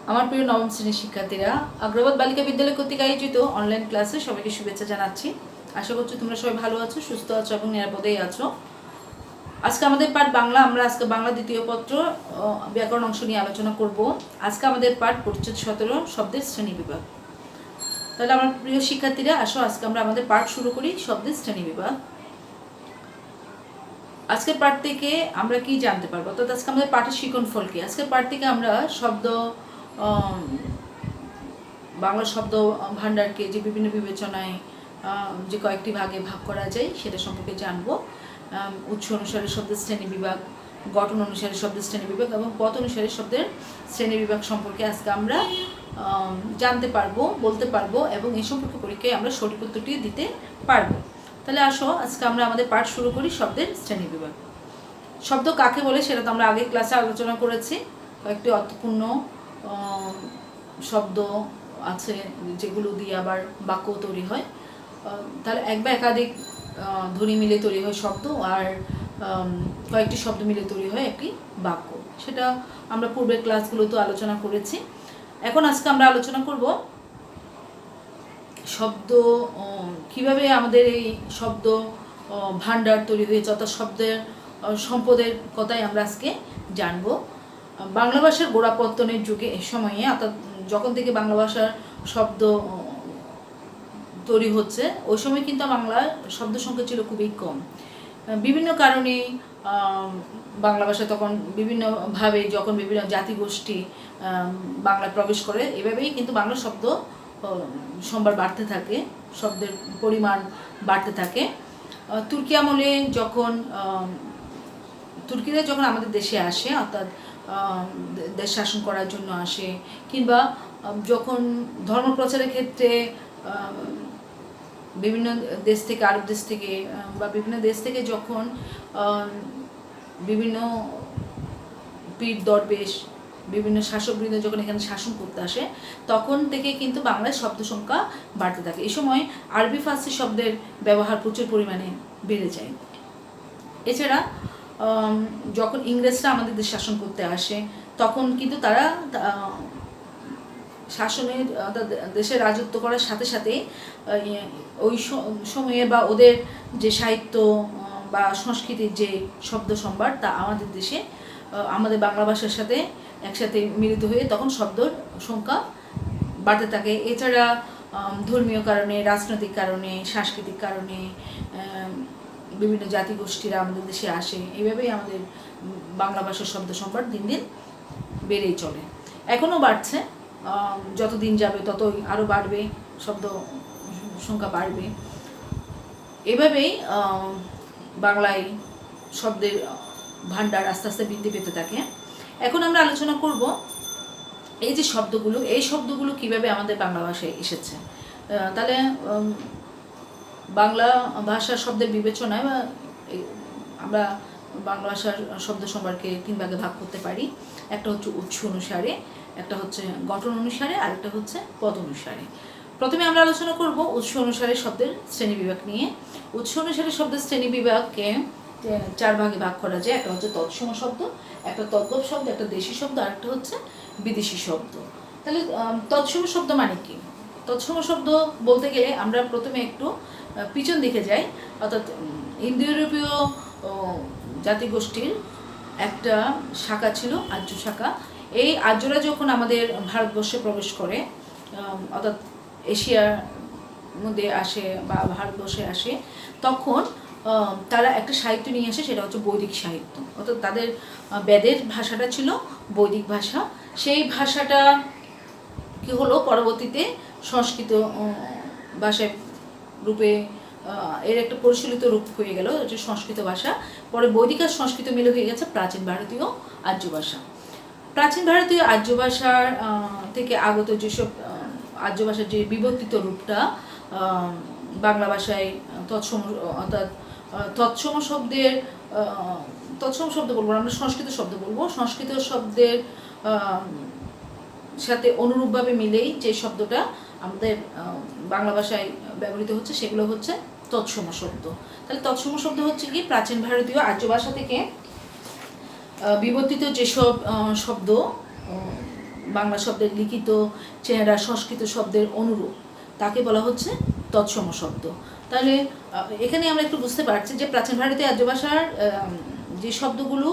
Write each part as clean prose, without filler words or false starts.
আমার প্রিয় নবম শ্রেণীর শিক্ষার্থীরা, আগ্রাবাদ বালিকা বিদ্যালয় কর্তৃক আয়োজিত অনলাইন ক্লাসে সবাইকে শুভেচ্ছা জানাচ্ছি। আশা করছি তোমরা সবাই ভালো আছো, সুস্থ আছো এবং নিরাপদেই আছো। আজকে আমাদের পাঠ বাংলা। আমরা আজকে বাংলা দ্বিতীয় পত্র ব্যাকরণ অংশ নিয়ে আলোচনা করব। আজকে আমাদের পাঠ পরিচ্ছেদ 17 শব্দের শ্রেণী বিভাগ। তাহলে আমার প্রিয় শিক্ষার্থীরা, আসো আজকে আমরা আমাদের পাঠ শুরু করি। শব্দের শ্রেণী বিভাগ। আজকের পাঠ থেকে আমরা কি জানতে পারবো, অর্থাৎ আজকে আমাদের পাঠের শিকন ফল কি। আজকের পাঠ থেকে আমরা শব্দ বাংলা শব্দ ভাণ্ডারকে যে বিভিন্ন বিবেচনায় যে কয়েকটি ভাগে ভাগ করা যায় সেটা সম্পর্কে জানব। উৎস অনুসারে শব্দের শ্রেণী বিভাগ, গঠন অনুসারে শব্দের শ্রেণী বিভাগ এবং পদ অনুসারে শব্দের শ্রেণী বিভাগ সম্পর্কে আজকে আমরা জানতে পারবো, বলতে পারবো এবং এই সম্পর্কে পরীক্ষায় আমরা সঠিক উত্তরটি দিতে পারবো। তাহলে আসো আজকে আমরা আমাদের পাঠ শুরু করি। শব্দের শ্রেণী বিভাগ। শব্দ কাকে বলে সেটা তো আমরা আগের ক্লাসে আলোচনা করেছি। কয়েকটি অর্থপূর্ণ শব্দ আছে যেগুলো দিয়ে আবার বাক্য তৈরি হয়। তাহলে এক বা একাধিক ধ্বনি মিলে তৈরি হয় শব্দ, আর কয়েকটি শব্দ মিলে তৈরি হয় একটি বাক্য। সেটা আমরা পূর্বের ক্লাসগুলোতেও আলোচনা করেছি। এখন আজকে আমরা আলোচনা করব শব্দ কিভাবে আমাদের এই শব্দ ভাণ্ডার তৈরি হয়েছে, অর্থাৎ শব্দের সম্পদের কথাই আমরা আজকে জানব। বাংলা ভাষার গোড়াপত্তনের যুগে এ সময়ে, অর্থাৎ যখন থেকে বাংলা ভাষার শব্দ তৈরি হচ্ছে ওই সময় কিন্তু বাংলার শব্দ সংখ্যা ছিল খুবই কম। বিভিন্ন কারণে বাংলা ভাষা তখন বিভিন্নভাবে যখন বিভিন্ন জাতিগোষ্ঠী বাংলায় প্রবেশ করে, এভাবেই কিন্তু বাংলা শব্দ সম্ভার বাড়তে থাকে, শব্দের পরিমাণ বাড়তে থাকে। তুর্কি আমলে যখন তুর্কিরা যখন আমাদের দেশে আসে, অর্থাৎ দেশ শাসন করার জন্য আসে, কিংবা যখন ধর্ম প্রচারের ক্ষেত্রে বিভিন্ন দেশ থেকে, আরব দেশ থেকে বা বিভিন্ন দেশ থেকে যখন বিভিন্ন পীর দরবেশ, বিভিন্ন শাসকবৃন্দ যখন এখানে শাসন করতে আসে, তখন থেকে কিন্তু বাংলায় শব্দ সংখ্যা বাড়তে থাকে। এই সময় আরবি ফার্সি শব্দের ব্যবহার প্রচুর পরিমাণে বেড়ে যায়। এছাড়া যখন ইংরেজরা আমাদের দেশ শাসন করতে আসে, তখন কিন্তু তারা শাসনের দেশে রাজত্ব করার সাথে সাথে ওই সময়ে বা ওদের যে সাহিত্য বা সংস্কৃতির যে শব্দ সম্ভার তা আমাদের দেশে আমাদের বাংলা ভাষার সাথে একসাথে মিলিত হয়ে তখন শব্দর সংখ্যা বাড়তে থাকে। এছাড়া ধর্মীয় কারণে, রাজনৈতিক কারণে, সাংস্কৃতিক কারণে বিভিন্ন জাতিগোষ্ঠীরা আমাদের দেশে আসে। এইভাবেই আমাদের বাংলা ভাষার শব্দ সম্ভার দিন দিন বেড়েই চলে, এখনও বাড়ছে। যত দিন যাবে ততই আরও বাড়বে, শব্দ সংখ্যা বাড়বে। এভাবেই বাংলায় শব্দের ভাণ্ডার আস্তে আস্তে বৃদ্ধি পেতে থাকে। এখন আমরা আলোচনা করব এই যে শব্দগুলো, এই শব্দগুলো কিভাবে আমাদের বাংলা ভাষায় এসেছে। তাহলে বাংলা ভাষার শব্দের বিবেচনায় বা আমরা বাংলা ভাষার শব্দ সম্ভারকে 3 ভাগে ভাগ করতে পারি। একটা হচ্ছে উৎস অনুসারে, একটা হচ্ছে গঠন অনুসারে, আর একটা হচ্ছে পদ অনুসারে। প্রথমে আমরা আলোচনা করব উৎস অনুসারে শব্দের শ্রেণী বিভাগ নিয়ে। উৎস অনুসারে শব্দের শ্রেণী বিভাগকে 4 ভাগে ভাগ করা যায়। একটা হচ্ছে তৎসম শব্দ, একটা তদ্ভব শব্দ, একটা দেশি শব্দ, আর একটা হচ্ছে বিদেশি শব্দ। তাহলে তৎসম শব্দ মানে কি? তৎসম শব্দ বলতে গেলে আমরা প্রথমে একটু পিছন দিকে যাই, অর্থাৎ ইন্দো ইউরোপীয় জাতিগোষ্ঠীর একটা শাখা ছিল, আর্য শাখা। এই আর্যরা যখন আমাদের ভারতবর্ষে প্রবেশ করে, অর্থাৎ এশিয়ার মধ্যে আসে বা ভারতবর্ষে আসে, তখন তারা একটা সাহিত্য নিয়ে আসে, সেটা হচ্ছে বৈদিক সাহিত্য। অর্থাৎ তাদের বেদের ভাষাটা ছিল বৈদিক ভাষা। সেই ভাষাটা কি হলো, পরবর্তীতে সংস্কৃত ভাষায় রূপে এর একটা পরিশীলিত রূপ হয়ে গেল, যে সংস্কৃত ভাষা। পরে বৈদিক আর সংস্কৃত মিলে হয়ে গেছে প্রাচীন ভারতীয় আর্য ভাষা। প্রাচীন ভারতীয় আর্য ভাষার থেকে আগত যেসব আর্য ভাষার যে বিবর্তিত রূপটা বাংলা ভাষায় তৎসম, অর্থাৎ তৎসম শব্দের তৎসম শব্দ বলবো, আমরা সংস্কৃত শব্দ বলবো। সংস্কৃত শব্দের সাথে অনুরূপভাবে মিলেই যে শব্দটা আমাদের বাংলা ভাষায় ব্যবহৃত হচ্ছে সেগুলো হচ্ছে তৎসম শব্দ। তাহলে তৎসম শব্দ হচ্ছে কি, প্রাচীন ভারতীয় আর্য ভাষা থেকে বিবর্তিত যেসব শব্দ বাংলা শব্দের লিখিত চেহারা সংস্কৃত শব্দের অনুরূপ তাকে বলা হচ্ছে তৎসম শব্দ। তাহলে এখানে আমরা একটু বুঝতে পারছি যে প্রাচীন ভারতীয় আর্য ভাষার যে শব্দগুলো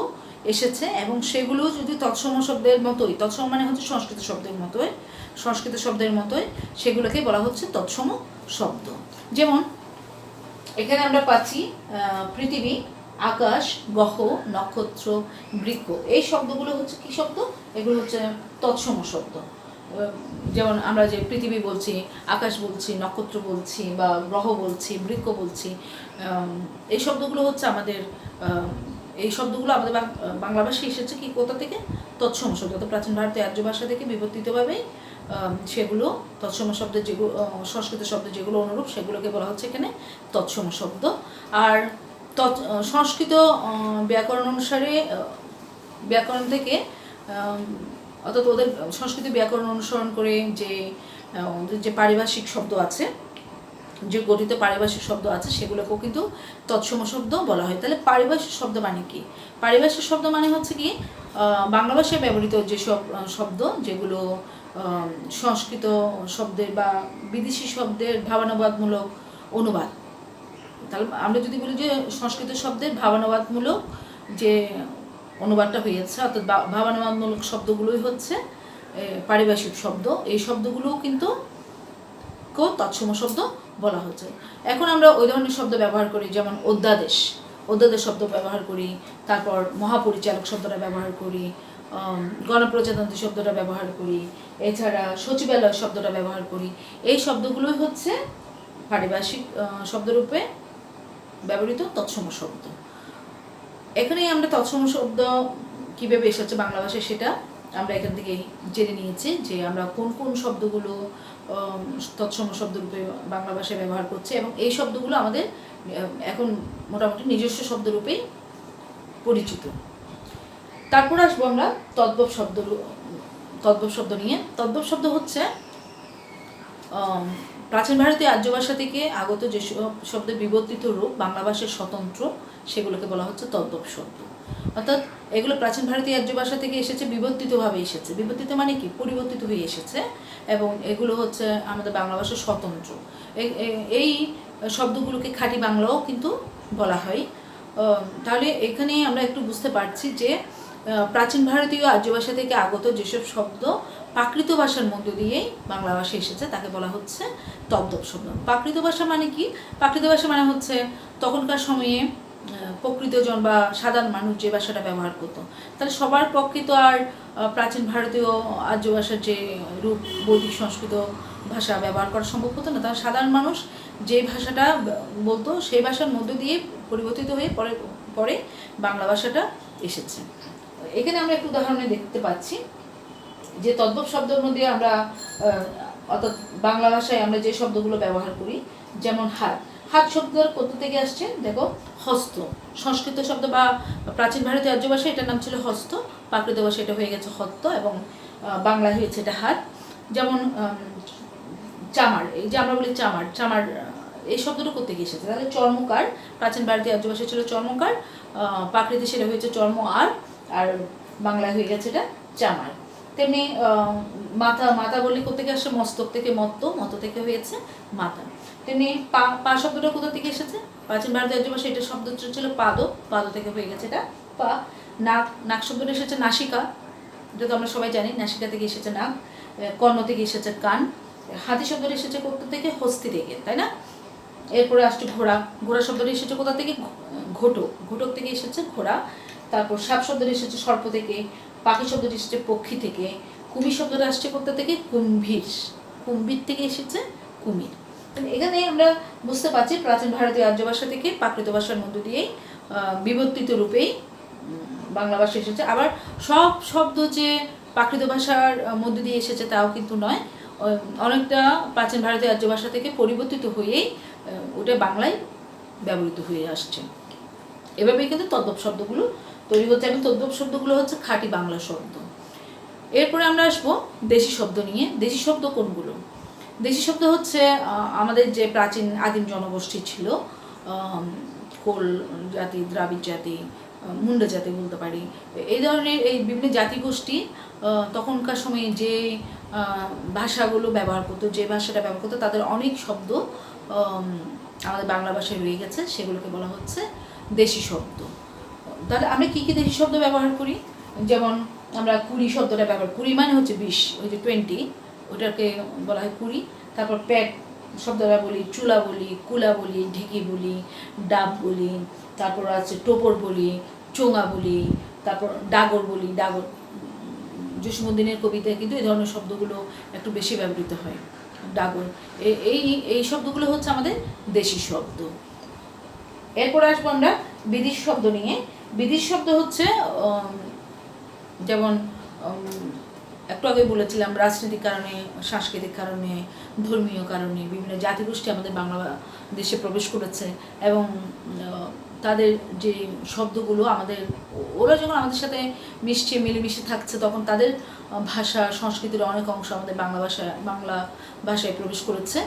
এসেছে এবং সেগুলো যদি তৎসম শব্দের মতোই, তৎসম মানে হচ্ছে সংস্কৃত শব্দের মতোই সেগুলোকে বলা হচ্ছে তৎসম শব্দ। যেমন এখানে আমরা পাচ্ছি পৃথিবী, আকাশ, গ্রহ, নক্ষত্র, বৃক্ষ, এই শব্দগুলো হচ্ছে কি শব্দ? এগুলো হচ্ছে তৎসম শব্দ। যেমন আমরা যে পৃথিবী বলছি, আকাশ বলছি, নক্ষত্র বলছি, বা গ্রহ বলছি, বৃক্ষ বলছি, এই শব্দগুলো হচ্ছে আমাদের বাংলা ভাষায় এসেছে কি কোথা থেকে? তৎসম শব্দ। তো প্রাচীন ভারতীয় আর্য ভাষা থেকে বিবর্তিতভাবেই সেগুলো তৎসম শব্দের যেগুলো সংস্কৃত শব্দের যেগুলো অনুরূপ সেগুলোকে বলা হচ্ছে এখানে তৎসম শব্দ। আর সংস্কৃত ব্যাকরণ অনুসারে ব্যাকরণ থেকে অর্থাৎ ওদের সংস্কৃত ব্যাকরণ অনুসরণ করে যে পারিভাষিক শব্দ আছে, যে গঠিত পারিভাষিক শব্দ আছে সেগুলোকেও কিন্তু তৎসম শব্দ বলা হয়। তাহলে পারিভাষিক শব্দ মানে কি? পারিভাষিক শব্দ মানে হচ্ছে কি বাংলা ভাষায় ব্যবহৃত যেসব শব্দ যেগুলো সংস্কৃত শব্দের বা বিদেশি শব্দের ভাবানুবাদমূলক অনুবাদ। তাহলে আমরা যদি বলি যে সংস্কৃত শব্দের ভাবানুবাদমূলক যে অনুবাদটা হয়েছে, অর্থাৎ ভাবানুবাদমূলক শব্দগুলোই হচ্ছে পারিভাষিক শব্দ। এই শব্দগুলোও কিন্তু তৎসম শব্দ বলা হচ্ছে। এখন আমরা ওই ধরনের শব্দ ব্যবহার করি, যেমন অধ্যাদেশ শব্দ ব্যবহার করি, তারপর মহাপরিচালক শব্দটা ব্যবহার করি, গণপ্রজাতন্ত্রী শব্দটা ব্যবহার করি, এছাড়া সচিবালয় শব্দটা ব্যবহার করি। এই শব্দগুলোই হচ্ছে পারিভাষিক শব্দরূপে ব্যবহৃত তৎসম শব্দ। এখানেই আমরা তৎসম শব্দ কীভাবে এসেছে বাংলা ভাষায় সেটা আমরা এখান থেকে জেনে নিয়েছি, যে আমরা কোন কোন শব্দগুলো তৎসম শব্দরূপে বাংলা ভাষায় ব্যবহার করছে, এবং এই শব্দগুলো আমাদের এখন মোটামুটি নিজস্ব শব্দরূপেই পরিচিত। তারপর আসবো আমরা তদ্ভব শব্দ নিয়ে। তদ্ভব শব্দ হচ্ছে প্রাচীন ভারতীয় আর্য ভাষা থেকে আগত যেসব শব্দের বিবর্তিত রূপ বাংলা ভাষার স্বতন্ত্র, সেগুলোকে বলা হচ্ছে তদ্ভব শব্দ। অর্থাৎ এগুলো প্রাচীন ভারতীয় আর্য ভাষা থেকে এসেছে, বিবর্তিতভাবে এসেছে। বিবর্তিত মানে কি? পরিবর্তিত হয়ে এসেছে, এবং এগুলো হচ্ছে আমাদের বাংলা ভাষার স্বতন্ত্র। এই শব্দগুলোকে খাঁটি বাংলাও কিন্তু বলা হয়। তাহলে এখানে আমরা একটু বুঝতে পারছি যে প্রাচীন ভারতীয় আর্য ভাষা থেকে আগত যেসব শব্দ প্রাকৃত ভাষার মধ্য দিয়েই বাংলা ভাষায় এসেছে তাকে বলা হচ্ছে তদ্ভব শব্দ। প্রাকৃত ভাষা মানে কি? প্রাকৃত ভাষা মানে হচ্ছে তখনকার সময়ে প্রকৃতজন বা সাধারণ মানুষ যে ভাষাটা ব্যবহার করতো। তাহলে সবার পক্ষে তো আর প্রাচীন ভারতীয় আর্য ভাষার যে রূপ বৈদিক সংস্কৃত ভাষা ব্যবহার করা সম্ভব হতো না। তাহলে সাধারণ মানুষ যে ভাষাটা বলতো সেই ভাষার মধ্য দিয়ে পরিবর্তিত হয়ে পরে বাংলা ভাষাটা এসেছে। এখানে আমরা একটু উদাহরণে দেখতে পাচ্ছি যে তদ্ভব শব্দের মধ্যে আমরা অর্থাৎ বাংলা ভাষায় আমরা যে শব্দগুলো ব্যবহার করি, যেমন হাত শব্দের কোথা থেকে আসছে? দেখো, হস্ত। সংস্কৃত শব্দ বা প্রাচীন ভারতীয় আর্য ভাষায় এটার নাম ছিল হস্ত, প্রাকৃত ভাষায় এটা হয়ে গেছে হত্ত, এবং বাংলায় হয়েছে এটা হাত। যেমন চামার, এই যে আমরা বলি চামার এই শব্দটা কোথা থেকে এসেছে? তাহলে চর্মকার, প্রাচীন ভারতীয় আর্য ভাষায় ছিল চর্মকার, প্রাকৃতে সেটা হয়েছে চর্ম আর বাংলায় হয়ে গেছে এটা চামার। তেমনি মাথা বললে কোথা থেকে আসছে? মস্তক থেকে মত থেকে হয়েছে মাথা। তেমনি পা শব্দটা কোথা থেকে এসেছে? প্রাচীন ভারতীয় আর্য ভাষায় এটা শব্দ ছিল পাদ থেকে হয়ে গেছে এটা পা। নাক শব্দটা এসেছে নাসিকা, এটা তো আমরা সবাই জানি, নাসিকা থেকে এসেছে নাক। কর্ণ থেকে এসেছে কান। হাতি শব্দটা এসেছে কোথা থেকে? হস্তি থেকে, তাই না? এরপরে আসছে ঘোড়া শব্দটা এসেছে কোথা থেকে? ঘটক থেকে এসেছে ঘোড়া। তারপর সাপ শব্দটা এসেছে সর্প থেকে। পাখি শব্দটা এসেছে পক্ষী থেকে। কুমির শব্দটা আসছে কোথা থেকে? কুম্ভীর থেকে এসেছে কুমির। এখানে আমরা বুঝতে পারছি প্রাচীন ভারতীয় আর্য ভাষা থেকে প্রাকৃত ভাষার মধ্য দিয়েই বিবর্তিত রূপেই বাংলা ভাষা এসেছে। আবার সব শব্দ যে প্রাকৃত ভাষার মধ্য দিয়ে এসেছে তাও কিন্তু নয়, অনেকটা প্রাচীন ভারতীয় আর্য ভাষা থেকে পরিবর্তিত হয়েই ওটা বাংলায় ব্যবহৃত হয়ে আসছে। এভাবেই কিন্তু তদ্ভব শব্দগুলো তৈরি হচ্ছে, এবং তদ্ভব শব্দগুলো হচ্ছে খাঁটি বাংলা শব্দ। এরপরে আমরা আসবো দেশি শব্দ নিয়ে। দেশি শব্দ কোনগুলো? দেশি শব্দ হচ্ছে আমাদের যে প্রাচীন আদিম জনগোষ্ঠী ছিল, কোল জাতি, দ্রাবিড় জাতি, মুন্ডা জাতি বলতে পারি, এই ধরনের এই বিভিন্ন জাতিগোষ্ঠী তখনকার সময়ে যে ভাষাগুলো ব্যবহার করতো, যে ভাষাটা ব্যবহার করতো, তাদের অনেক শব্দ আমাদের বাংলা ভাষায় রয়ে গেছে, সেগুলোকে বলা হচ্ছে দেশি শব্দ। তাহলে আমরা কী কী দেশি শব্দ ব্যবহার করি? যেমন আমরা কুড়ি শব্দটা ব্যবহার, কুড়ি মানে হচ্ছে 20, ওই যে 20, ওটাকে বলা হয় কুড়ি। তারপর প্যাট শব্দটা বলি, চুলা বলি, কুলা বলি, ঢেকি বলি, ডাব বলি, তারপর আছে টোপর বলি, চোঙা বলি, তারপর ডাগর বলি। ডাগর, জসীমউদ্দিনের কবিতায় কিন্তু এই ধরনের শব্দগুলো একটু বেশি ব্যবহৃত হয়। ডাগর, এই এই শব্দগুলো হচ্ছে আমাদের দেশি শব্দ। এরপর আসবো আমরা বিদেশি শব্দ নিয়ে। বিদেশি শব্দ হচ্ছে যেমন একটু আগে বলেছিলাম, রাজনৈতিক কারণে, সাংস্কৃতিক কারণে, ধর্মীয় কারণে বিভিন্ন জাতিগোষ্ঠী আমাদের বাংলাদেশে প্রবেশ করেছে, এবং তাদের যে শব্দগুলো আমাদের, ওরা যখন আমাদের সাথে মিশছে, মিলেমিশে থাকছে, তখন তাদের ভাষা সংস্কৃতির অনেক অংশ আমাদের বাংলা ভাষায় প্রবেশ করেছে।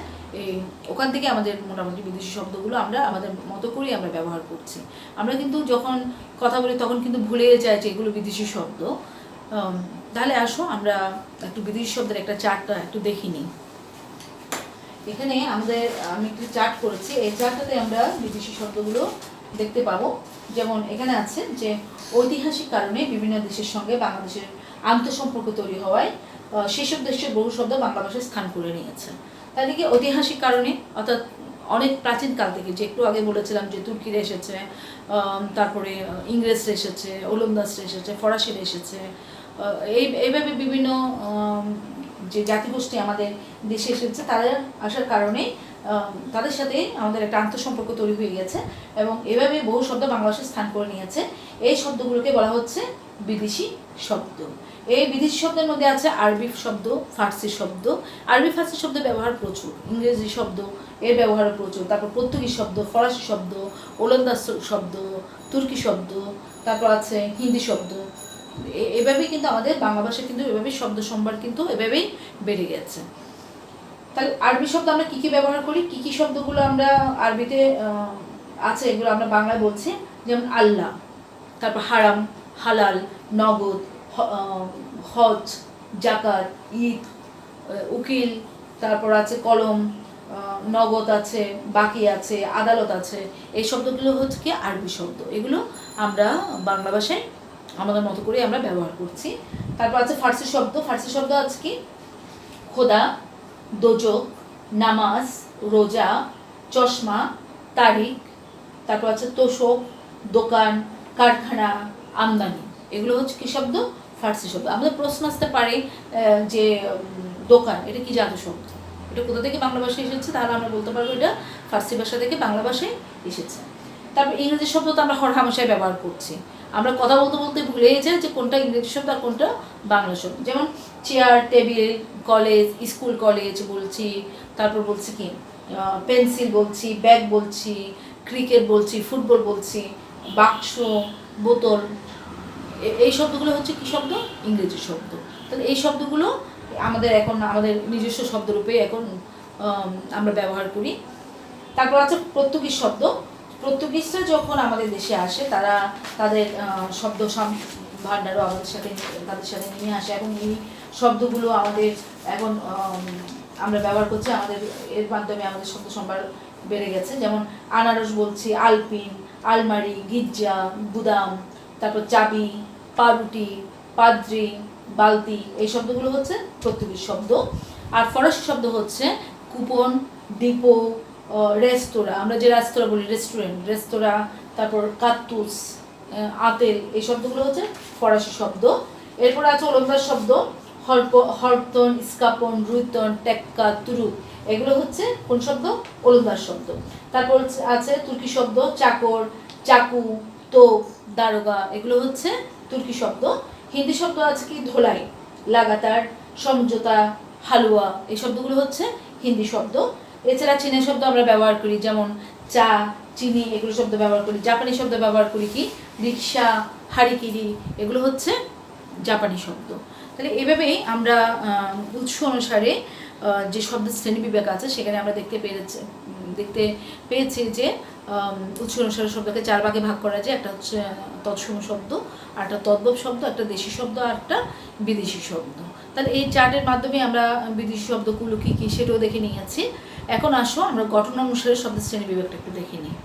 এই ওখান থেকে আমাদের মোটামুটি বিদেশি শব্দগুলো আমরা আমাদের মতো করেই আমরা ব্যবহার করছি। আমরা কিন্তু যখন কথা বলি তখন কিন্তু ভুলে যাই যে এগুলো বিদেশি শব্দ। তাহলে আসো আমরা একটু বিদেশি শব্দের একটা চার্টটা একটু দেখি নিই। এখানে আমি একটু চার্ট করেছি, এই চার্টটাতে আমরা বিদেশি শব্দগুলো দেখতে পাবো। যেমন এখানে আছে যে ঐতিহাসিক কারণে বিভিন্ন দেশের সঙ্গে বাংলাদেশের আন্তঃসম্পর্ক তৈরি হওয়ায় সেসব দেশের বহু শব্দ বাংলা ভাষায় স্থান করে নিয়েছে। তাহলে কি ঐতিহাসিক কারণে, অর্থাৎ অনেক প্রাচীন কাল থেকে, যে একটু আগে বলেছিলাম যে তুর্কিরা এসেছে, তারপরে ইংরেজরা এসেছে, ওলন্দাজরা এসেছে, ফরাসিরা এসেছে, এইভাবে বিভিন্ন যে জাতিগোষ্ঠী আমাদের দেশে এসেছে, তাদের আসার কারণে তাদের সাথে আমাদের একটা আন্তঃসম্পর্ক তৈরি হয়ে গেছে, এবং এভাবে বহু শব্দ বাংলা ভাষায় স্থান করে নিয়েছে। এই শব্দগুলোকে বলা হচ্ছে বিদেশি শব্দ। এই বিদেশি শব্দের মধ্যে আছে আরবি শব্দ, ফার্সি শব্দ। আরবি ফার্সি শব্দ ব্যবহার প্রচুর, ইংরেজি শব্দ এর ব্যবহার প্রচুর, তারপর পর্তুগিজ শব্দ, ফরাসি শব্দ, ওলন্দাজ শব্দ, তুর্কি শব্দ, তারপর আছে হিন্দি শব্দ। এভাবেই কিন্তু আমাদের বাংলা ভাষা কিন্তু এভাবেই শব্দ সম্ভার কিন্তু এভাবেই বেড়ে গেছে। তাহলে আরবি শব্দ আমরা কী কী ব্যবহার করি, কী কী শব্দগুলো আমরা আরবিতে আছে এগুলো আমরা বাংলায় বলছি। যেমন আল্লাহ, তারপর হারাম, হালাল, নগদ, হজ, জাকাত, ঈদ, উকিল, তারপর আছে কলম, নগদ আছে, বাকি আছে, আদালত আছে। এই শব্দগুলো হচ্ছে কি আরবি শব্দ। এগুলো আমরা বাংলা ভাষায় আমাদের মতো করে আমরা ব্যবহার করছি। তারপর আছে ফার্সি শব্দ। ফার্সি শব্দ আছে কি খোদা, দোজক, নামাজ, রোজা, চশমা, তারিখ, তারপর আছে তোষক, দোকান, কারখানা, আমদানি। এগুলো হচ্ছে কি শব্দ? ফার্সি শব্দ। আমাদের প্রশ্ন আসতে পারে যে দোকান, এটা কি জাতীয় শব্দ, এটা কোথা থেকে বাংলা ভাষায় এসেছে? তাহলে আমরা বলতে পারবো এটা ফার্সি ভাষা থেকে বাংলা ভাষায় এসেছে। তারপর ইংরেজি শব্দ তো আমরা হরহামেশাই ব্যবহার করছি। আমরা কথা বলতে বলতে ভুলে যাই যে কোনটা ইংরেজি শব্দ আর কোনটা বাংলা শব্দ। যেমন chair, table, college, school college বলছি, তারপর বলছি কি পেন্সিল বলছি, ব্যাগ বলছি, ক্রিকেট বলছি, ফুটবল বলছি, বাক্স, বোতল। এই শব্দগুলো হচ্ছে কি শব্দ? ইংরেজি শব্দ। তাহলে এই শব্দগুলো আমাদের নিজস্ব শব্দরূপে এখন আমরা ব্যবহার করি। তারপর আছে পর্তুগিজ শব্দ। পর্তুগিজরা যখন আমাদের দেশে আসে, তারা তাদের শব্দ ভাণ্ডারও তাদের সাথে নিয়ে আসে, এবং এই শব্দগুলো আমাদের এখন আমরা ব্যবহার করছি। এর মাধ্যমে আমাদের শব্দ সম্ভার বেড়ে গেছে। যেমন আনারস বলছি, আলপিন, আলমারি, গির্জা, গুদাম, তারপর চাবি, পাউরুটি, পাদ্রি, বালতি। এই শব্দগুলো হচ্ছে পর্তুগিজ শব্দ। আর ফরাসি শব্দ হচ্ছে কুপন, ডিপো, রেস্তোরাঁ। আমরা যে রেস্তোরাঁ বলি রেস্টুরেন্ট, রেস্তোরাঁ, তারপর কাত্তুস, আতেল। এই শব্দগুলো হচ্ছে ফরাসি শব্দ। এরপর আছে ওলন্দাজ শব্দ, হরতন, স্কাপন, রুইতন, টেক্কা, তুরুক। এগুলো হচ্ছে কোন শব্দ? ওলন্দাজ শব্দ। তারপর আছে তুর্কি শব্দ, চাকর, চাকু, তোপ, দারোগা। এগুলো হচ্ছে তুর্কি শব্দ। হিন্দি শব্দ আছে কি ধোলাই, লাগাতার, সমঝোতা, হালুয়া। এই শব্দগুলো হচ্ছে হিন্দি শব্দ। এছাড়া চীনা শব্দ আমরা ব্যবহার করি, যেমন চা, চিনি, এগুলো শব্দ ব্যবহার করি। জাপানি শব্দ ব্যবহার করি কি রিক্সা, হারিকিরি। এগুলো হচ্ছে জাপানি শব্দ। তাহলে এভাবেই আমরা উৎস অনুসারে যে শব্দের শ্রেণীবিভাগ আছে সেখানে আমরা দেখতে দেখতে পেয়েছি যে উৎস অনুসারে শব্দকে 4 ভাগে ভাগ করা যায়। একটা হচ্ছে তৎসম শব্দ, আর একটা তদ্ভব শব্দ, একটা দেশি শব্দ, আর একটা বিদেশি শব্দ। তাহলে এই চার্টের মাধ্যমে আমরা বিদেশি শব্দগুলো কী কী সেটাও দেখে নিয়েছি। এখন আসো আমরা গঠন অনুসারে শব্দ শ্রেণী বিভাগটা একটু দেখে নিই।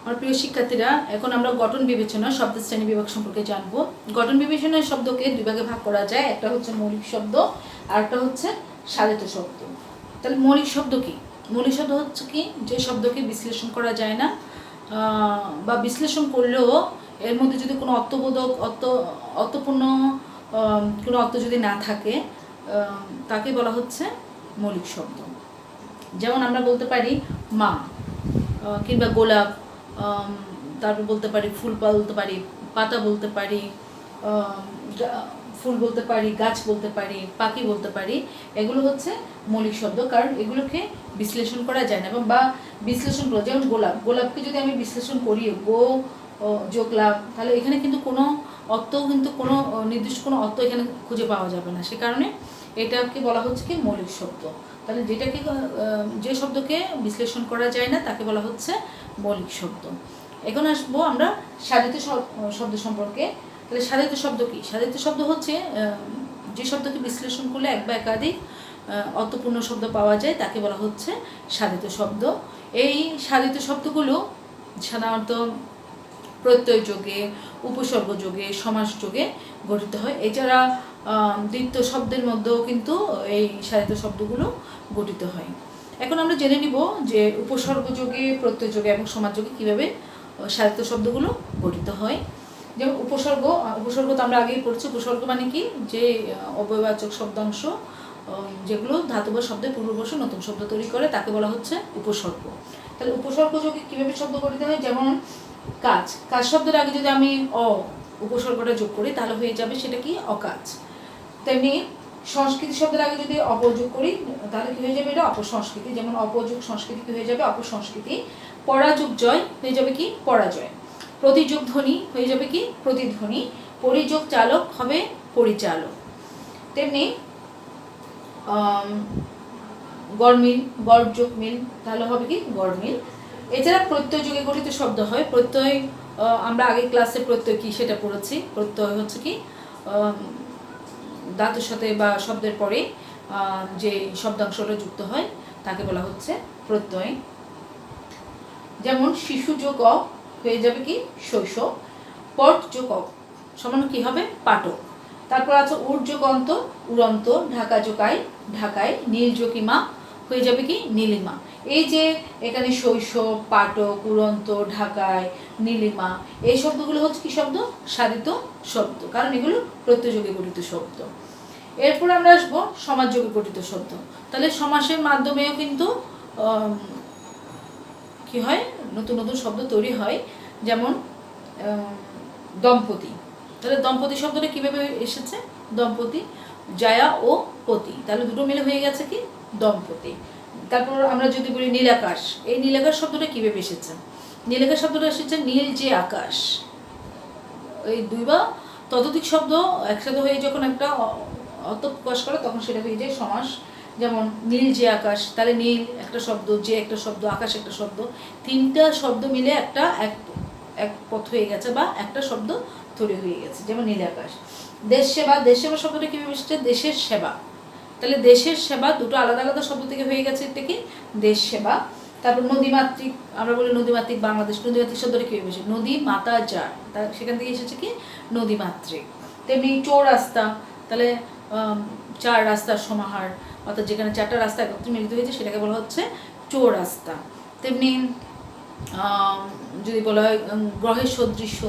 আমার প্রিয় শিক্ষার্থীরা, এখন আমরা গঠন বিবেচনা শব্দ শ্রেণী বিভাগ সম্পর্কে জানবো। গঠন বিবেচনার শব্দকে 2 ভাগে ভাগ করা যায়। একটা হচ্ছে মৌলিক শব্দ, আর একটা হচ্ছে সাধিত শব্দ। তাহলে মৌলিক শব্দ কি? মৌলিক শব্দ হচ্ছে কি, যে শব্দকে বিশ্লেষণ করা যায় না, বা বিশ্লেষণ করলেও এর মধ্যে যদি কোনো অর্থবোধক অর্থপূর্ণ কোনো অর্থ যদি না থাকে, তাকে বলা হচ্ছে মৌলিক শব্দ। যেমন আমরা বলতে পারি মা, কিংবা গোলাপ, তারপর বলতে পারি ফুল, বলতে পারি পাতা, বলতে পারি ফুল, বলতে পারি গাছ, বলতে পারি পাখি, বলতে পারি। এগুলো হচ্ছে মৌলিক শব্দ, কারণ এগুলোকে বিশ্লেষণ করা যায় না। বা বিশ্লেষণ করা, যেমন গোলাপকে যদি আমি বিশ্লেষণ করি গো যোগ লাভ, তাহলে এখানে কিন্তু কোনো অর্থ, কিন্তু কোনো নির্দিষ্ট কোনো অর্থ এখানে খুঁজে পাওয়া যাবে না। সে কারণে এটাকে বলা হচ্ছে কি মৌলিক শব্দ। তাহলে যেটাকে, যে শব্দকে বিশ্লেষণ করা যায় না তাকে বলা হচ্ছে মৌলিক শব্দ। এখন আসবো আমরা সাধিত শব্দ সম্পর্কে। তাহলে সাধিত শব্দ কি? সাধিত শব্দ হচ্ছে যে শব্দকে বিশ্লেষণ করলে এক বা একাধিক অর্থপূর্ণ শব্দ পাওয়া যায়, তাকে বলা হচ্ছে সাধিত শব্দ। এই সাধিত শব্দগুলো সাধারণত প্রত্যয় যোগে, উপসর্গ যোগে, সমাস যোগে গঠিত হয়। এছাড়া দ্বিত্ব শব্দের মধ্যেও কিন্তু এই সাধিত শব্দগুলো গঠিত হয়। এখন আমরা জেনে নিব যে উপসর্গ যোগে, প্রত্যয় যোগে এবং সমাস যোগে কীভাবে সাধিত শব্দগুলো গঠিত হয়। যেমন উপসর্গ তো আমরা আগেই পড়ছি। উপসর্গ মানে কি, যে অব্যয়বাচক শব্দাংশ যেগুলো ধাতব শব্দের পূর্ববর্ষে নতুন শব্দ তৈরি করে, তাকে বলা হচ্ছে উপসর্গ। তাহলে উপসর্গ যোগে কীভাবে শব্দ গঠিত হয়? যেমন কাজ শব্দের আগে যদি আমি উপসর্গটা যোগ করি তাহলে হয়ে যাবে সেটা কি, অকাজ। তেমনি সংস্কৃতি শব্দের আগে যদি অপযোগ করি তাহলে কি হয়ে যাবে, এটা অপসংস্কৃতি। যেমন অপযোগ সংস্কৃতি কি হয়ে যাবে, অপসংস্কৃতি। পরাযোগ জয় হয়ে যাবে কি, পরাজয়। প্রতিযোগ ধ্বনি হয়ে যাবে কি, প্রতিধ্বনি। পরিযোগ চালক হবে পরিচালক। তেমনি গড়মিল, গড়যোগ মিল, তাহলে হবে কি, গড়মিল। এছাড়া প্রত্যয় যোগে গঠিত শব্দ হয়। প্রত্যয় আমরা আগে ক্লাসে প্রত্যয় কি সেটা পড়েছি। প্রত্যয় হচ্ছে কি, ধাতুর সাথে বা শব্দের পরে যে শব্দাংশটা যুক্ত হয় তাকে বলা হচ্ছে প্রত্যয়। যেমন শিশু যোগ অ হয়ে যাবে কি, শৈশব। পট যোগ অ সমান কি হবে, পাঠক। তারপর আছে উর যোগ অন্ত, উড়ন্ত। ঢাকা যোগ আই, ঢাকায়। নীল যোগ ইমা হয়ে যাবে কি, নীলিমা। এই যে এখানে শৈশব, পাঠক, উড়ন্ত, ঢাকায়, নীলিমা, এই শব্দগুলো হচ্ছে কি শব্দ, সাধিত শব্দ, কারণ এগুলো প্রত্যয়যোগে গঠিত শব্দ। এরপর আমরা আসবো সমাসযোগে গঠিত শব্দ। তাহলে সমাসের মাধ্যমেও কিন্তু কি হয়, নতুন নতুন শব্দ তৈরি হয়। যেমন দম্পতি। তাহলে দম্পতি শব্দটা কিভাবে এসেছে, দম্পতি, জায়া ও পতি, তাহলে দুটো মিলে হয়ে গেছে কি, দম্পতি। তারপর আমরা যদি বলি নীলাকাশ, এই নীলাকাশ শব্দটা কিভাবে এসেছে? নীলাকাশ শব্দটা এসেছে নীল যে আকাশ। এই দুই বা ততোধিক শব্দ একসাথে হয়ে যখন একটা অর্থ প্রকাশ করে তখন সেটা হয়ে যায় সমাস। যেমন নীল যে আকাশ, তাহলে নীল একটা শব্দ, যে একটা শব্দ, আকাশ একটা শব্দ, তিনটা শব্দ মিলে একটা এক পথ হয়ে গেছে বা একটা শব্দ তৈরি হয়ে গেছে, যেমন নীল আকাশ। দেশ সেবা, দেশ সেবা শব্দটা কিভাবে এসেছে, দেশের সেবা। তাহলে দেশের সেবা দুটো আলাদা আলাদা শব্দ থেকে হয়ে গেছে, এটা কি, দেশ সেবা। তারপর নদীমাতৃক, আমরা বলি নদীমাতৃক বাংলাদেশ, নদীমাতৃক শব্দটা কীভাবে এসেছে, নদী মাতা যার, সেখান থেকে এসেছে কি, নদীমাতৃক। তেমনি চৌরাস্তা, তাহলে চার রাস্তার সমাহার, অর্থাৎ যেখানে চারটা রাস্তা একত্রে মিলিত হয়েছে সেটাকে বলা হচ্ছে চৌরাস্তা। তেমনি যদি বলা হয় গ্রহের সদৃশ্য,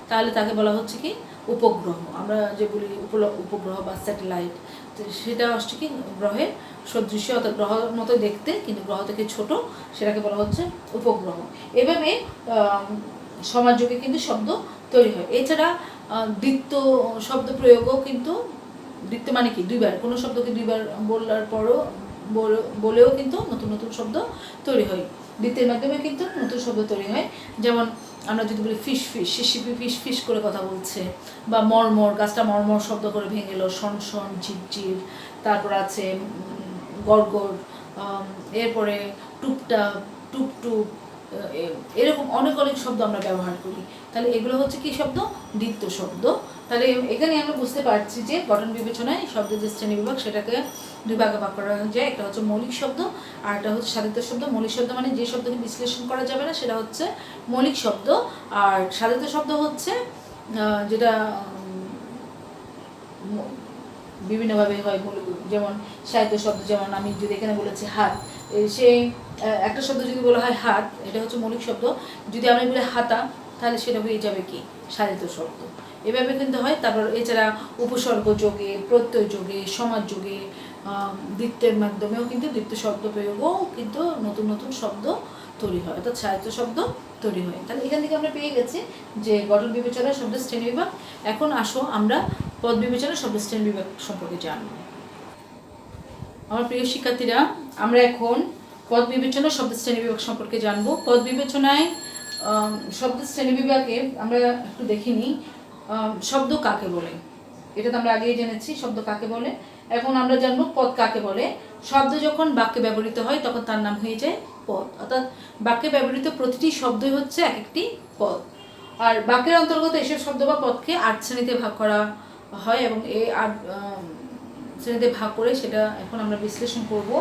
তাহলে তাকে বলা হচ্ছে কি, উপগ্রহ। আমরা যে বলি উপগ্রহ বা স্যাটেলাইট, তো সেটা হচ্ছে কি গ্রহের সদৃশ্য, অর্থাৎ গ্রহের মতো দেখতে কিন্তু গ্রহ থেকে ছোট, সেটাকে বলা হচ্ছে উপগ্রহ। এভাবে সমাসযোগে কিন্তু শব্দ তৈরি হয়। এছাড়া দ্বিত্ব শব্দ প্রয়োগও কিন্তু, দ্বিত্ব মানে কি, দুইবার, কোনো শব্দকে দুইবার বলার পরও বলেও কিন্তু নতুন নতুন শব্দ তৈরি হয়। দ্বিতীয়ের মাধ্যমে কিন্তু নতুন শব্দ তৈরি হয়। যেমন আমরা যদি বলি ফিস ফিস, শিশিপি ফিস ফিস করে কথা বলছে, বা মর্মর, গাছটা মর্মর শব্দ করে ভেঙে এলো, শন শন, ঝিরঝির। তারপর আছে গড়গড়, এরপরে টুপটাপ, টুপটুপ, এরকম অনেক অনেক শব্দ আমরা ব্যবহার করি। তাহলে এগুলো হচ্ছে কি শব্দ? দ্বিত্ব শব্দ। তাহলে এখানে আমরা বুঝতে পারছি যে গঠন বিবেচনায় শব্দের যে শ্রেণী বিভাগ সেটাকে দুই ভাগে ভাগ করা যায়। একটা হচ্ছে মৌলিক শব্দ আর একটা হচ্ছে সাধিত শব্দ। মৌলিক শব্দ মানে যে শব্দকে বিশ্লেষণ করা যাবে না সেটা হচ্ছে মৌলিক শব্দ, আর সাধিত শব্দ হচ্ছে যেটা বিভিন্নভাবে হয়। যেমন সাহিত্য শব্দ, যেমন আমি যদি এখানে বলেছি হাত, সে একটা শব্দ যদি বলা হয় হাত, এটা হচ্ছে মৌলিক শব্দ। যদি আমি বলি হাতা, তাহলে সেটা হয়ে যাবে কি? সাধিত শব্দ। এভাবে কিন্তু হয়। তারপর এছাড়া উপসর্গ যোগে, প্রত্যয় যোগে, সমাজ যোগে, দ্বিত্বের মাধ্যমেও কিন্তু দ্বিত্ব শব্দ প্রয়োগও কিন্তু নতুন নতুন শব্দ তৈরি হয়, অর্থাৎ সাহিত্য শব্দ তৈরি হয়। তাহলে এখান থেকে আমরা পেয়ে গেছি যে গঠন বিবেচনা শব্দের শ্রেণী বিভাগ। এখন আসো আমরা পদ বিবেচনা শব্দের শ্রেণী বিভাগ সম্পর্কে জানব। আমার প্রিয় শিক্ষার্থীরা, আমরা এখন পদ বিবেচনা শব্দের শ্রেণী বিভাগ সম্পর্কে জানব। পদ বিবেচনায় শব্দের শ্রেণী বিভাগে আমরা একটু দেখে নিই শব্দ কাকে বলে। এটা তো আমরা আগেই জেনেছি শব্দ কাকে বলে। এখন আমরা জানবো পদ কাকে বলে। শব্দ যখন বাক্যে ব্যবহৃত হয় তখন তার নাম হয়ে যায় পদ, অর্থাৎ বাক্যে ব্যবহৃত প্রতিটি শব্দই হচ্ছে এক একটি পদ। আর বাক্যের অন্তর্গত এসব শব্দ বা পদকে 8 শ্রেণীতে ভাগ করা হয় এবং এই 8 শ্রেণীতে ভাগ করে সেটা এখন আমরা বিশ্লেষণ করব।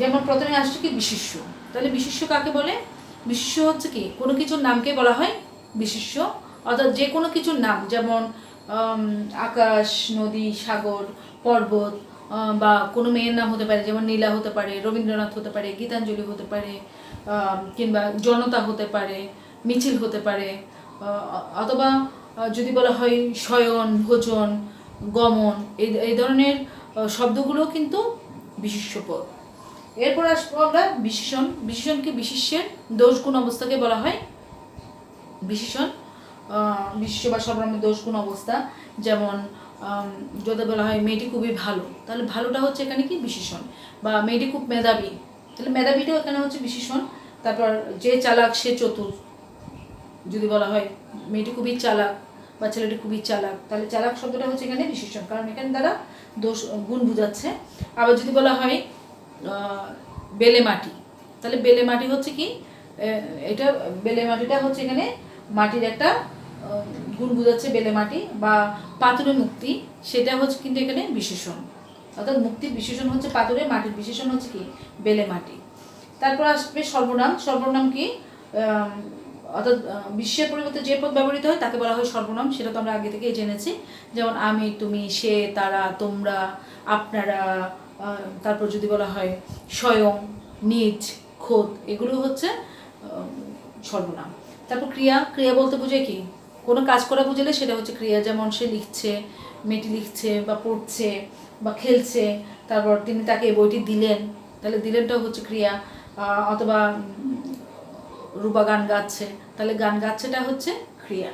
যেমন প্রথমে আসছে কি? বিশেষ্য। তাহলে বিশেষ্য কাকে বলে? বিশেষ্য হচ্ছে কি? কোনো কিছুর নামকে বলা হয় বিশেষ্য, অর্থাৎ যে কোনো কিছুর নাম, যেমন আকাশ, নদী, সাগর, পর্বত, বা কোনো মেয়ের নাম হতে পারে, যেমন নীলা হতে পারে, রবীন্দ্রনাথ হতে পারে, গীতাঞ্জলি হতে পারে, কিংবা জনতা হতে পারে, মিছিল হতে পারে, অথবা যদি বলা হয় শয়ন, ভোজন, গমন, এই ধরনের শব্দগুলো কিন্তু বিশেষ্য পদ। এরপর আসবো আমরা বিশেষণ। বিশেষণ কি? বিশেষ্যের দোষ গুণ অবস্থাকে বলা হয় বিশেষণ। বিশেষ্য বা সর্বনামের দোষ গুণ অবস্থা। যেমন যদি বলা হয় মেয়েটি খুবই ভালো, তাহলে ভালোটা হচ্ছে এখানে কি? বিশেষণ। বা মেয়েটি খুব মেধাবী, তাহলে মেধাবীটাও এখানে হচ্ছে বিশেষণ। তারপর যে চালাক সে চতুর, যদি বলা হয় মেয়েটি খুবই চালাক বা ছেলেটি খুবই চালাক, তাহলে চালাক শব্দটা হচ্ছে এখানে বিশেষণ, কারণ এখানে দ্বারা দোষ গুণ বোঝাচ্ছে। আবার যদি বলা হয় বেলে মাটি, তাহলে বেলে মাটি হচ্ছে কি? এটা বেলে মাটিটা হচ্ছে এখানে মাটির একটা গুণ বোঝাচ্ছে, বেলে মাটি। বা পাথুরে মুক্তি, সেটা হচ্ছে কিন্তু এখানে বিশেষণ, অর্থাৎ মুক্তির বিশেষণ হচ্ছে পাথুরে, মাটির বিশেষণ হচ্ছে কি? বেলে মাটি। তারপর আসবে সর্বনাম। সর্বনাম কি? অর্থাৎ বিশ্বের পরিবর্তে যে পদ ব্যবহৃত হয় তাকে বলা হয় সর্বনাম। সেটা তো আমরা আগে থেকেই জেনেছি, যেমন আমি, তুমি, সে, তারা, তোমরা, আপনারা। তারপর যদি বলা হয় স্বয়ং, নিজ, খোদ, এগুলো হচ্ছে সর্বনাম। তারপর ক্রিয়া। ক্রিয়া বলতে বোঝায় কি? কোনো কাজ করা বুঝলে সেটা হচ্ছে ক্রিয়া। যেমন সে লিখছে, মেয়েটি লিখছে বা পড়ছে বা খেলছে, তারপর তিনি তাকে বইটি দিলেন, তাহলে দিলেনটাও হচ্ছে ক্রিয়া। অথবা রূপা গান গাচ্ছে, তাহলে গান গাচ্ছেটা হচ্ছে ক্রিয়া।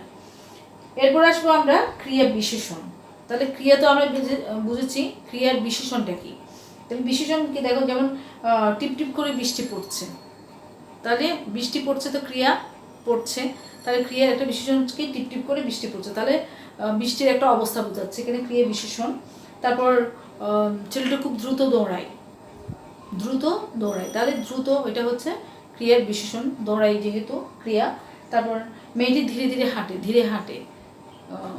এরপর আসবো আমরা ক্রিয়া বিশেষণ। তাহলে ক্রিয়া তো আমরা বুঝেছি, ক্রিয়ার বিশেষণটা কি? তাহলে বিশেষণ কি? দেখো, যেমন টিপ টিপ করে বৃষ্টি পড়ছে, তাহলে বৃষ্টি পড়ছে তো ক্রিয়া পড়ছে, তাহলে ক্রিয়ার একটা বিশেষণ কি? টিপ টিপ করে বৃষ্টি পড়ছে, তাহলে বৃষ্টির একটা অবস্থা বোঝাচ্ছে, এখানে ক্রিয়া বিশেষণ। তারপর ছেলেটা খুব দ্রুত দৌড়ায়, দ্রুত দৌড়ায়, তাহলে দ্রুত, এটা হচ্ছে ক্রিয়ার বিশেষণ, দৌড়াই যেহেতু ক্রিয়া। তারপর মেয়েটি ধীরে ধীরে হাঁটে, ধীরে হাঁটে,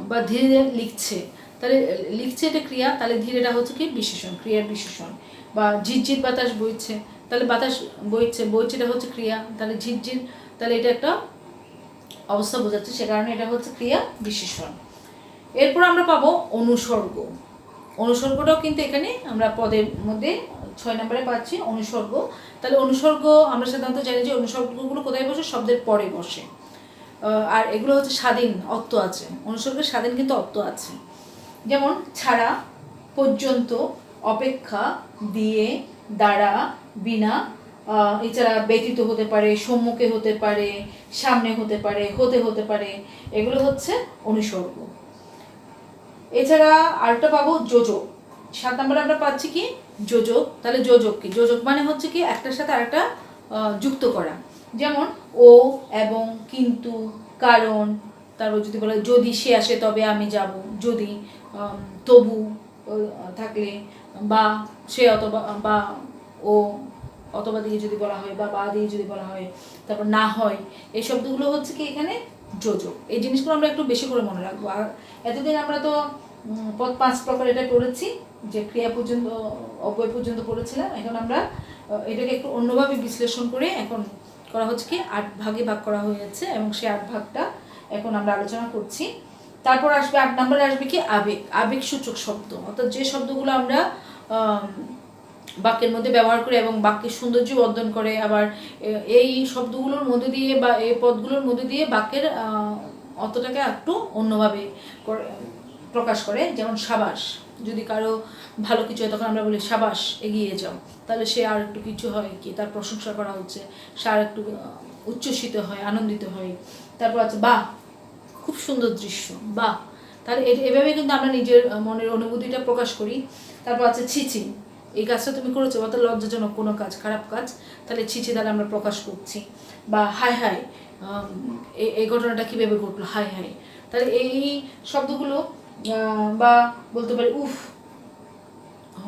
বা ধীরে ধীরে লিখছে, তাহলে লিখছে এটা ক্রিয়া, তাহলে ধীরেটা হচ্ছে কি? বিশেষণ, ক্রিয়ার বিশেষণ। বা ঝিরঝির বাতাস বইছে, তাহলে বাতাস বইছে, বইছেটা হচ্ছে ক্রিয়া, তাহলে ঝিরঝির, তাহলে এটা একটা অবস্থা বোঝাচ্ছে, সে কারণে এটা হচ্ছে ক্রিয়া বিশেষণ। এরপর আমরা পাবো অনুসর্গ। অনুসর্গটাও কিন্তু এখানে আমরা পদের মধ্যে 6 নম্বরে পাচ্ছি অনুসর্গ। তাহলে অনুসর্গ আমরা সাধারণত জানি যে অনুসর্গগুলো কোথায় বসে? শব্দের পরে বসে। আর এগুলো হচ্ছে স্বাধীন অর্থ আছে, অনুসর্গের স্বাধীন কিন্তু অর্থ আছে। যেমন ছাড়া, পর্যন্ত, অপেক্ষা, দিয়ে, দ্বারা, বিনা, এছাড়া ব্যতীত হতে পারে, সম্মুখে হতে পারে, সামনে হতে পারে, হতে পারে, এগুলো হচ্ছে অনুসর্গ। এছাড়া আরেকটা পাবো যোজক। 7 নম্বরে আমরা পাচ্ছি কি? যোজক। তাহলে যোজক কি? যোজক মানে হচ্ছে কি? একটার সাথে আরেকটা যুক্ত করা। যেমন ও, এবং, কিন্তু, কারণ, তারপর যদি বলে যদি সে আসে তবে আমি যাব, যদি, তবু থাকলে, বা সে, অথবা, বা ও অথবা দিয়ে যদি বলা হয় বা দিয়ে যদি বলা হয়, তারপর না হয়, এই শব্দগুলো হচ্ছে কি এখানে যোজক। এই জিনিসগুলো আমরা একটু বেশি করে মনে রাখবো। আর এতদিন আমরা তো পদ 5 প্রকার এটা পড়েছি, যে ক্রিয়া পর্যন্ত অব্যয় পর্যন্ত পড়েছিলাম। এখন আমরা এটাকে একটু অন্যভাবে বিশ্লেষণ করে এখন করা হচ্ছে কি 8 ভাগে ভাগ করা হয়েছে, এবং সেই 8 ভাগটা এখন আমরা আলোচনা করছি। তারপর আসবে 8 নম্বরে আসবে কি আবেগ, আবেগসূচক শব্দ, অর্থাৎ যে শব্দগুলো আমরা বাক্যের মধ্যে ব্যবহার করে এবং বাক্যের সৌন্দর্য বর্ধন করে, আবার এই শব্দগুলোর মধ্যে দিয়ে বা এই পদগুলোর মধ্যে দিয়ে বাক্যের অর্থটাকে একটু অন্যভাবে প্রকাশ করে। যেমন সাবাস, যদি কারো ভালো কিছু হয় তখন আমরা বলি সাবাস, এগিয়ে যাও, তাহলে সে আর একটু কিছু হয় কি, তার প্রশংসা করা হচ্ছে, সে আর একটু উচ্ছ্বসিত হয়, আনন্দিত হয়। তারপর আছে বাহ, খুব সুন্দর দৃশ্য, বাহ, তাহলে এভাবে কিন্তু আমরা নিজের মনের অনুভূতিটা প্রকাশ করি। তারপর আছে ছিছি, এই কাজটা তুমি করেছো, অর্থাৎ লজ্জাজনক কোনো কাজ, খারাপ কাজ, তাহলে ছিছি দ্বারা আমরা প্রকাশ করছি। বা হায় হায়, এই ঘটনাটা কীভাবে ঘটলো, হায় হায়, তাহলে এই শব্দগুলো, বা বলতে পারি উফ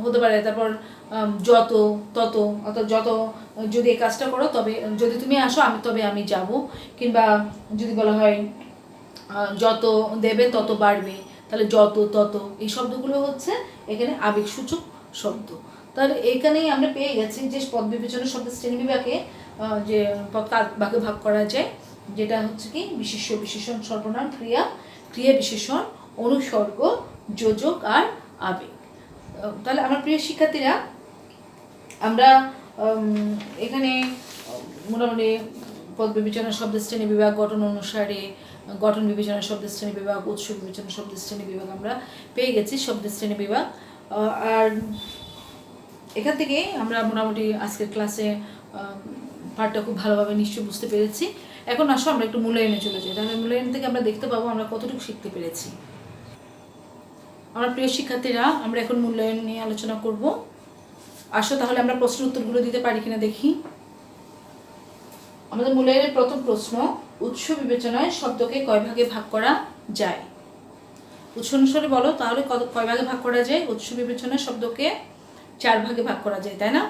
হতে পারে। তারপর যত, তত, অর্থাৎ যত, যদি এই কাজটা করো তবে, যদি তুমি আসো তবে আমি যাব। কিংবা যদি বলা হয় যত দেবে তত বাড়বে, তাহলে যত, তত, এই শব্দগুলো হচ্ছে এখানে আবেগসূচক শব্দ। তাহলে এইখানেই আমরা পেয়ে গেছি যে পদ বিবেচনার শব্দ শ্রেণীবিভাগে যে পদ ভাগে ভাগ করা যায়, যেটা হচ্ছে কি বিশেষ্য, বিশেষণ, সর্বনাম, ক্রিয়া, ক্রিয়া বিশেষণ, অনুসর্গ, যোজক আর আবেগ। তাহলে আমার প্রিয় শিক্ষার্থীরা, আমরা এখানে মোটামুটি পদ বিবেচনার শব্দ শ্রেণী বিভাগ, গঠন অনুসারে গঠন বিবেচনার শব্দ শ্রেণী বিভাগ, উৎস বিবেচনার শব্দ শ্রেণী বিভাগ আমরা পেয়ে গেছি, শব্দ শ্রেণী বিভাগ। আর এখান থেকে আমরা মোটামুটি আজকের ক্লাসে পাঠটা খুব ভালোভাবে নিশ্চয়ই বুঝতে পেরেছি। এখন আসো আমরা একটু মূল্যায়নে চলে যাই, তাহলে মূল্যায়ন থেকে আমরা দেখতে পাবো আমরা কতটুকু শিখতে পেরেছি। আমার প্রিয় শিক্ষার্থীরা, আমরা এখন মূল্যায়ন নিয়ে আলোচনা করব। আসো তাহলে আমরা প্রশ্ন উত্তরগুলো দিতে পারি কিনা দেখি। আমাদের মূল্যায়নের প্রথম প্রশ্ন, উৎস বিবেচনায় শব্দকে কয় ভাগে ভাগ করা যায়? উৎস অনুসারে বলো, তাহলে কয় ভাগে ভাগ করা যায়? উৎস বিবেচনায় শব্দকে 4 ভাগে ভাগ করা যায়, তাই না?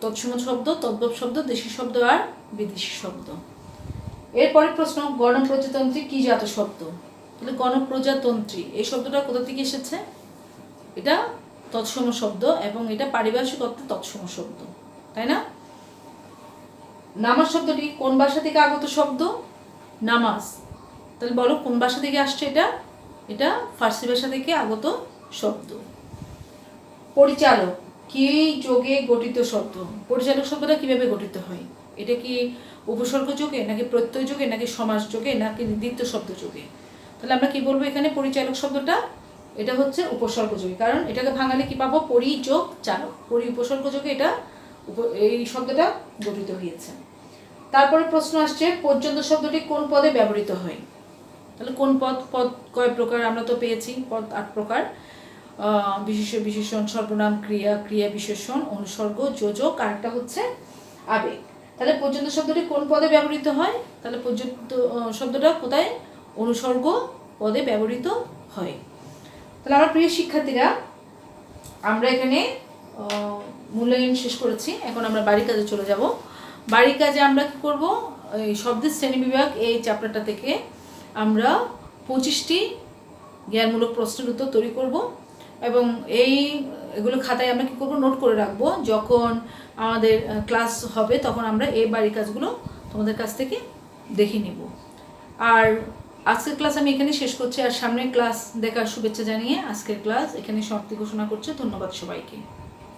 তৎসম শব্দ, তদ্ভব শব্দ, দেশি শব্দ আর বিদেশি শব্দ। এরপরের প্রশ্ন, গণপ্রজাতন্ত্রী কি জাত শব্দ? তাহলে গণপ্রজাতন্ত্রী এই শব্দটা কোথা থেকে এসেছে? এটা তৎসম শব্দ এবং এটা পারিভাষিক অর্থে তৎসম শব্দ, তাই না? নামাজ শব্দটি কোন ভাষা থেকে আগত শব্দ? নামাজ, তাহলে বলো কোন ভাষা থেকে আসছে এটা? এটা ফার্সি ভাষা থেকে আগত শব্দ। পরিচালক কি যোগে গঠিত শব্দ? পরিচালক শব্দটা কিভাবে গঠিত হয়? এটা কি উপসর্গ যোগে, নাকি প্রত্যয় যোগে, নাকি সমাস যোগে, নাকি দ্বিতীয় শব্দ যোগে? তাহলে আমরা কি বলবো এখানে পরিচালক শব্দটা? এটা হচ্ছে উপসর্গ যোগে, কারণ এটাকে ভাঙালে কি পাবো? পরিযোগ চালক, পরি উপসর্গ যোগে এটা এই শব্দটা গঠিত হয়েছে। তারপরে প্রশ্ন আসছে, পর্যন্ত শব্দটি কোন পদে ব্যবহৃত হয়? তাহলে কোন পদ কয় প্রকার? আমরা তো পেয়েছি পদ 8 প্রকার, বিশেষ্য, বিশেষণ, সর্বনাম, ক্রিয়া, ক্রিয়া বিশেষণ, অনুসর্গ, যোজক, আর একটা হচ্ছে আবেগ। তাহলে পর্যন্ত শব্দটি কোন পদে ব্যবহৃত হয়? তাহলে পর্যন্ত শব্দটা কোথায়? অনুসর্গ পদে ব্যবহৃত হয়। তাহলে আমার প্রিয় শিক্ষার্থীরা, আমরা এখানে মূল্যায়ন শেষ করেছি। এখন আমরা বাড়ি কাজে চলে যাব। বাড়ি কাজে আমরা কি করব? এই শব্দের শ্রেণীবিভাগ এই চ্যাপ্টারটা থেকে আমরা 25টি জ্ঞানমূলক প্রশ্নের উত্তর তৈরি করব, এবং এগুলো খাতায় আমরা কি করব? নোট করে রাখবো। যখন আমাদের ক্লাস হবে তখন আমরা এই বাড়ির কাজগুলো তোমাদের কাছ থেকে দেখে নেব। আর আজকের ক্লাস আমি এখানে শেষ করছি, আর সামনের ক্লাস দেখার শুভেচ্ছা জানিয়ে আজকের ক্লাস এখানে সমাপ্তি ঘোষণা করছি। ধন্যবাদ সবাইকে।